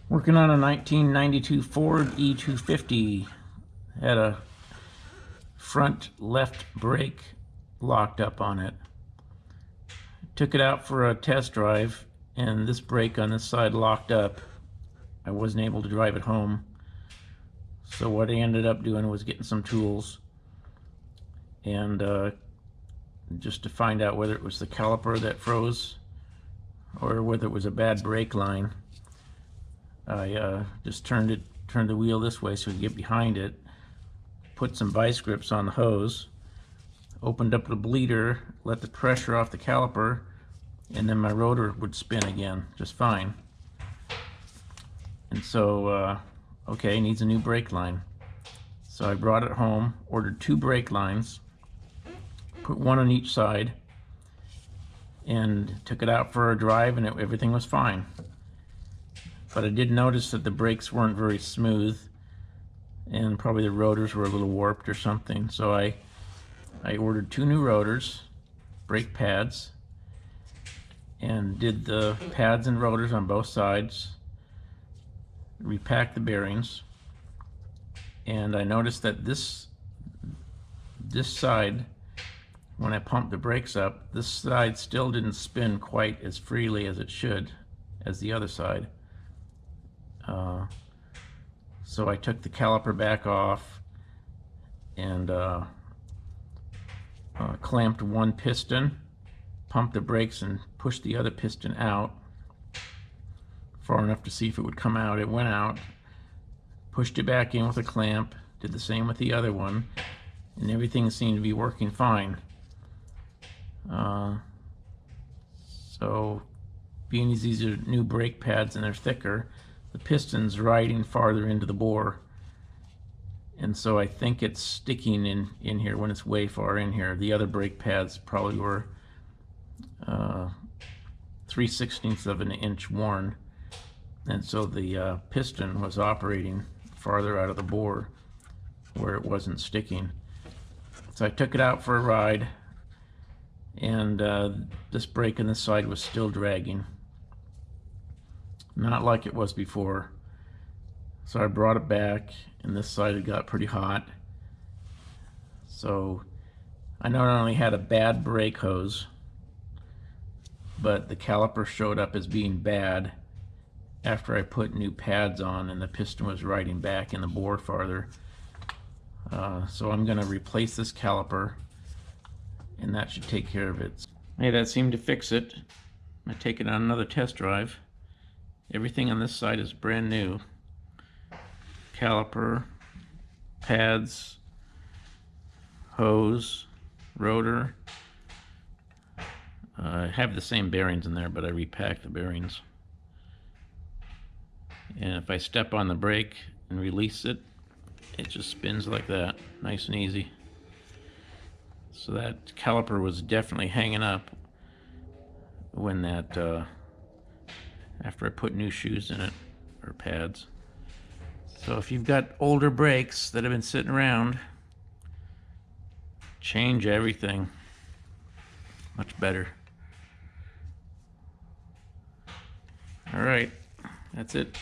Working on a 1992 Ford E250. Had a front left brake locked up on it. Took it out for a test drive, and this brake on this side locked up. I wasn't able to drive it home. So what I ended up doing was getting some tools and just to find out whether it was the caliper that froze or whether it was a bad brake line. I just turned the wheel this way so we could get behind it, put some vice grips on the hose, opened up the bleeder, let the pressure off the caliper, and then my rotor would spin again just fine. And so, okay, needs a new brake line. So I brought it home, ordered 2 brake lines, put one on each side, and took it out for a drive, and everything was fine. But I did notice that the brakes weren't very smooth, and probably the rotors were a little warped or something. So I ordered 2 new rotors, brake pads, and did the pads and rotors on both sides, repacked the bearings, and I noticed that this side, when I pumped the brakes up, this side still didn't spin quite as freely as it should as the other side. So I took the caliper back off and clamped one piston, pumped the brakes, and pushed the other piston out far enough to see if it would come out. It went out, pushed it back in with a clamp, did the same with the other one, and everything seemed to be working fine. So being as these are new brake pads and they're thicker, the piston's riding farther into the bore, and so I think it's sticking in here when it's way far in here. The other brake pads probably were 3/16 of an inch worn, and so the piston was operating farther out of the bore where it wasn't sticking. So I took it out for a ride, and this brake on this side was still dragging, not like it was before. So I brought it back, and this side had got pretty hot. So I not only had a bad brake hose, but the caliper showed up as being bad after I put new pads on and the piston was riding back in the bore farther. So I'm going to replace this caliper, and that should take care of it. Hey, that seemed to fix it. I take it on another test drive. Everything on this side is brand new. Caliper, pads, hose, rotor. I have the same bearings in there, but I repacked the bearings. And if I step on the brake and release it, it just spins like that, nice and easy. So that caliper was definitely hanging up when that, after I put new shoes in it, or pads. So if you've got older brakes that have been sitting around, change everything. Much better. All right, that's it.